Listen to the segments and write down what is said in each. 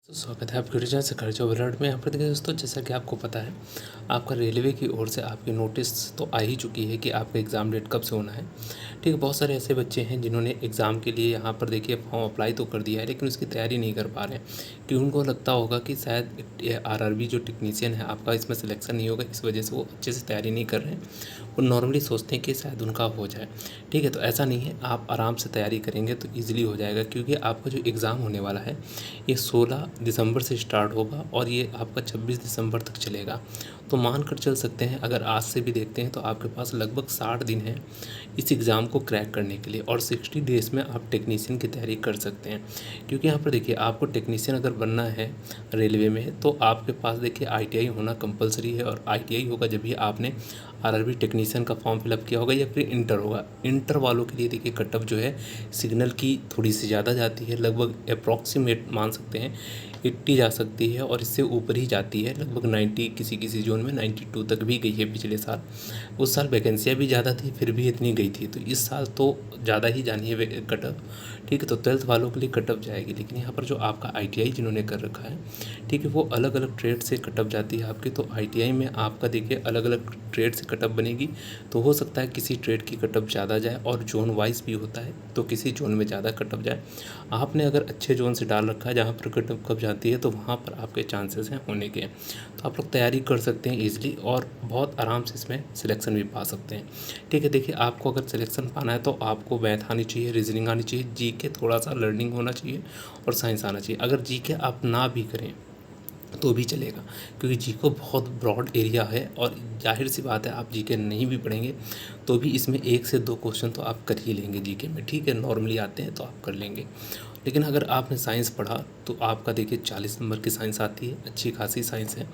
तो स्वागत है आपके रिजल्ट सरकारी जॉब अलर्ट में। यहाँ पर देखिए दोस्तों, जैसा कि आपको पता है, आपका रेलवे की ओर से आपकी नोटिस तो आ ही चुकी है कि आपका एग्ज़ाम डेट कब से होना है। ठीक है, बहुत सारे ऐसे बच्चे हैं जिन्होंने एग्ज़ाम के लिए यहाँ पर देखिए फॉर्म अप्लाई तो कर दिया है, लेकिन उसकी तैयारी नहीं कर पा रहे हैं कि उनको लगता होगा कि शायद आरआरबी जो टेक्नीशियन है आपका इसमें सिलेक्शन नहीं होगा, इस वजह से वो अच्छे से तैयारी नहीं कर रहे हैं। वो नॉर्मली सोचते हैं कि शायद उनका हो जाए। ठीक है, तो ऐसा नहीं है, आप आराम से तैयारी करेंगे तो ईजिली हो जाएगा, क्योंकि आपका जो एग्ज़ाम होने वाला है ये 16 दिसंबर से स्टार्ट होगा और ये आपका 26 दिसंबर तक चलेगा। तो मान कर चल सकते हैं, अगर आज से भी देखते हैं तो आपके पास लगभग 60 दिन है इस एग्ज़ाम को क्रैक करने के लिए, और 60 डेज़ में आप टेक्नीशियन की तैयारी कर सकते हैं। क्योंकि यहाँ पर देखिए, आपको टेक्नीशियन अगर बनना है रेलवे में तो आपके पास देखिए आईटीआई होना कंपलसरी है, और आईटीआई होगा जब भी आपने आरआरबी टेक्नीशियन का फॉर्म फिलअप किया होगा या फिर इंटर होगा। इंटर वालों के लिए देखिए कट ऑफ जो है सिग्नल की थोड़ी सी ज़्यादा जाती है, लगभग अप्रॉक्सीमेट मान सकते हैं 80 जा सकती है, और इससे ऊपर ही जाती है, लगभग 90, किसी किसी जोन में 92 तक भी गई है पिछले साल। उस साल वैकेंसियाँ भी ज़्यादा थी, फिर भी इतनी गई थी, तो इस साल तो ज़्यादा ही जानी है कट ऑफ। ठीक है, तो 12th वालों के लिए कट ऑफ जाएगी। लेकिन यहाँ पर जो आपका आईटीआई जिन्होंने कर रखा है, ठीक है, वो अलग अलग ट्रेड से कट ऑफ जाती है आपकी। तो आईटीआई में आपका देखिए अलग अलग ट्रेड से कट ऑफ बनेगी, तो हो सकता है किसी ट्रेड की कट ऑफ ज़्यादा जाए, और जोन वाइज भी होता है, तो किसी जोन में ज़्यादा कट ऑफ जाए। आपने अगर अच्छे जोन से डाल रखा है जहाँ पर कट ऑफ कब जाती है, तो वहाँ पर आपके चांसेस हैं होने के। तो आप लोग तैयारी कर सकते हैं ईजिली, और बहुत आराम से इसमें सिलेक्शन भी पा सकते हैं। ठीक है, देखिए आपको अगर सिलेक्शन पाना है तो आपको मैथ आनी चाहिए, रीजनिंग आनी चाहिए, जीके थोड़ा सा लर्निंग होना चाहिए, और साइंस आना चाहिए। अगर जीके आप ना भी करें तो भी चलेगा, क्योंकि जीके बहुत ब्रॉड एरिया है, और जाहिर सी बात है आप जीके नहीं भी पढ़ेंगे तो भी इसमें 1 से 2 क्वेश्चन तो आप कर ही लेंगे जीके में। ठीक है, नॉर्मली आते हैं तो आप कर लेंगे। लेकिन अगर आपने साइंस पढ़ा तो आपका देखिए 40 नंबर की साइंस आती है, अच्छी खासी साइंस है।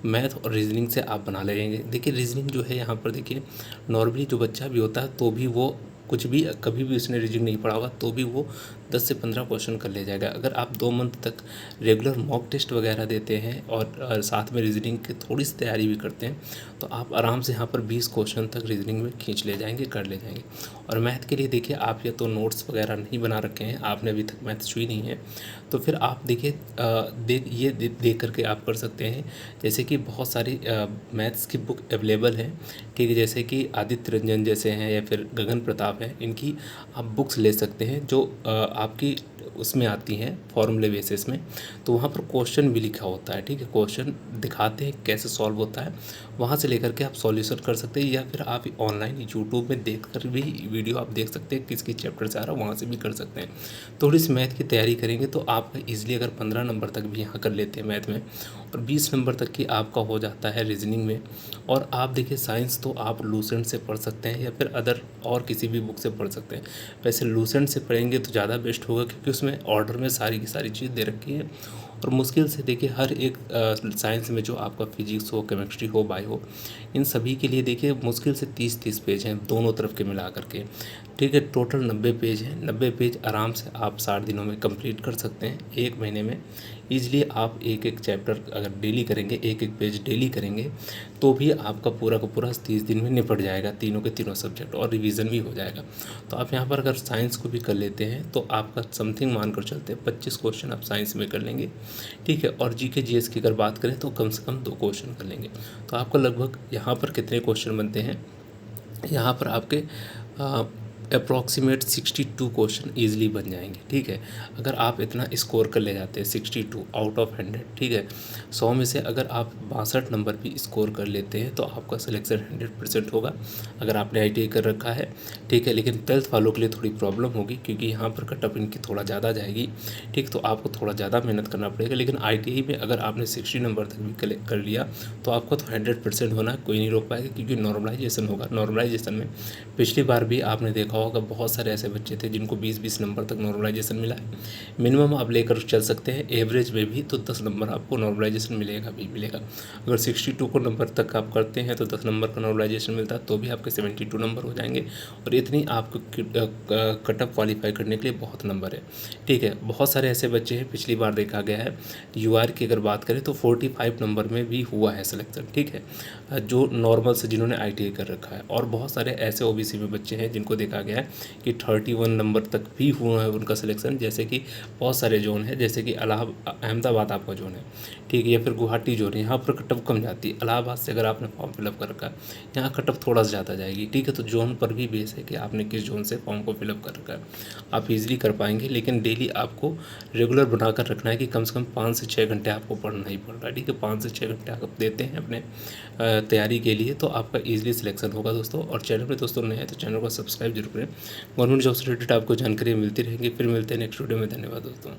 मैथ और रीजनिंग से आप बना लेंगे। देखिए रीजनिंग जो है यहाँ पर देखिए, नॉर्मली जो बच्चा भी होता है तो भी वो कुछ भी कभी भी उसने रीजनिंग नहीं पढ़ा होगा तो भी वो 10 से 15 क्वेश्चन कर ले जाएगा। अगर आप 2 मंथ तक रेगुलर मॉक टेस्ट वगैरह देते हैं और साथ में रीजनिंग की थोड़ी सी तैयारी भी करते हैं, तो आप आराम से यहाँ पर 20 क्वेश्चन तक रीजनिंग में खींच ले जाएंगे, कर ले जाएंगे। और मैथ के लिए देखिए, आप या तो नोट्स वगैरह नहीं बना रखे हैं, आपने अभी तक मैथ छुई नहीं है, तो फिर आप देखिए देख करके आप कर सकते हैं। जैसे कि बहुत सारी मैथ्स की बुक अवेलेबल है, ठीक है, जैसे कि आदित्य रंजन जैसे हैं या फिर गगन प्रताप हैं, इनकी आप बुक्स ले सकते हैं जो आपकी उसमें आती हैं फॉर्मूले बेसिस में। तो वहाँ पर क्वेश्चन भी लिखा होता है, ठीक है, क्वेश्चन दिखाते हैं कैसे सॉल्व होता है, वहाँ से लेकर के आप सॉल्यूशन कर सकते हैं, या फिर आप ऑनलाइन यूट्यूब में देख कर भी वीडियो आप देख सकते हैं किस चैप्टर से आ रहा है, वहाँ से भी कर सकते हैं। थोड़ी सी मैथ की तैयारी करेंगे तो आपका ईजिली अगर 15 नंबर तक भी यहाँ कर लेते हैं मैथ में, और 20 नंबर तक की आपका हो जाता है रीजनिंग में। और आप देखिए साइंस तो आप लूसेंट से पढ़ सकते हैं या फिर अदर और किसी भी बुक से पढ़ सकते हैं। वैसे लूसेंट से पढ़ेंगे तो ज़्यादा बेस्ट होगा, क्योंकि उसमें ऑर्डर में सारी की सारी चीज़ दे रखी है। और मुश्किल से देखिए हर एक साइंस में जो आपका फिजिक्स हो, केमिस्ट्री हो, बायो हो, इन सभी के लिए देखिए मुश्किल से 30-30 पेज हैं दोनों तरफ के मिला करके। ठीक है, टोटल 90 पेज हैं। 90 पेज आराम से आप 60 दिनों में कंप्लीट कर सकते हैं, 1 महीने में ईजिली। आप एक एक चैप्टर अगर डेली करेंगे, एक एक पेज डेली करेंगे, तो भी आपका पूरा का पूरा 30 दिन में निपट जाएगा, तीनों के तीनों सब्जेक्ट, और रिवीजन भी हो जाएगा। तो आप यहाँ पर अगर साइंस को भी कर लेते हैं तो आपका समथिंग मान कर चलते हैं 25 क्वेश्चन आप साइंस में कर लेंगे। ठीक है, और जीके जीएस की अगर बात करें तो कम से कम 2 क्वेश्चन कर लेंगे। तो आपका लगभग यहाँ पर कितने क्वेश्चन बनते हैं, यहाँ पर आपके अप्रॉक्सीमेट 62 क्वेश्चन ईजिली बन जाएंगे। ठीक है, अगर आप इतना स्कोर कर ले जाते हैं 62 आउट ऑफ 100, ठीक है, 100 में से अगर आप 62 नंबर भी स्कोर कर लेते हैं तो आपका सिलेक्शन 100% होगा, अगर आपने आईटीआई कर रखा है। ठीक है, लेकिन 12th वालों के लिए थोड़ी प्रॉब्लम होगी, क्योंकि यहाँ पर कट ऑफ इनकी थोड़ा ज़्यादा जाएगी। ठीक, तो आपको थोड़ा ज़्यादा मेहनत करना पड़ेगा। लेकिन आईटीआई में अगर आपने 60 नंबर तक भी कर लिया तो आपको तो 100% होना, कोई नहीं रोक पाएगा, क्योंकि नॉर्मलाइजेशन होगा। नॉर्मलाइजेशन में पिछली बार भी आपने देखा होगा बहुत सारे ऐसे बच्चे थे जिनको 20-20 नंबर तक नॉर्मलाइजेशन मिला है। मिनिमम आप लेकर चल सकते हैं, एवरेज में भी तो 10 नंबर आपको नॉर्मलाइजेशन मिलेगा भी मिलेगा। अगर 62 को नंबर तक आप करते हैं तो 10 नंबर का नॉर्मलाइजेशन मिलता है, तो भी आपके 72 नंबर हो जाएंगे, और इतनी आपको कट ऑफ क्वालिफाई करने के लिए बहुत नंबर है। ठीक है, बहुत सारे ऐसे बच्चे हैं, पिछली बार देखा गया है यूआर की अगर बात करें तो 45 नंबर में भी हुआ है सिलेक्शन। ठीक है, जो नॉर्मल से जिन्होंने आईटीआई कर रखा है, और बहुत सारे ऐसे ओबीसी में बच्चे हैं जिनको देखा गया है कि 31 नंबर तक भी हुआ है उनका सिलेक्शन। जैसे कि बहुत सारे जोन है, जैसे कि अहमदाबाद आपका जोन है, ठीक है, या फिर गुवाहाटी जोन है, यहाँ पर कट ऑफ कम जाती है। इलाहाबाद से अगर आपने फॉर्म फिलअप कर रखा है, यहाँ कट ऑफ थोड़ा सा ज़्यादा जाएगी, ठीक है। तो जोन पर भी बेस है कि आपने किस जोन से फॉर्म को फिलअप कर रखा है, आप इजीली कर पाएंगे। लेकिन डेली आपको रेगुलर बनाकर रखना है कि कम से कम 5 से 6 घंटे आपको पढ़ना ही पड़ रहा है, ठीक है। 5 से 6 घंटे आप देते हैं अपने तैयारी के लिए, तो आपका ईजिली सिलेक्शन होगा दोस्तों। और चैनल पे दोस्तों नए हैं तो चैनल को सब्सक्राइब जरूर करें। गवर्नमेंट जॉब से रिलेटेड आपको जानकारी मिलती रहेंगी। फिर मिलते हैं नेक्स्ट वीडियो में। धन्यवाद दोस्तों।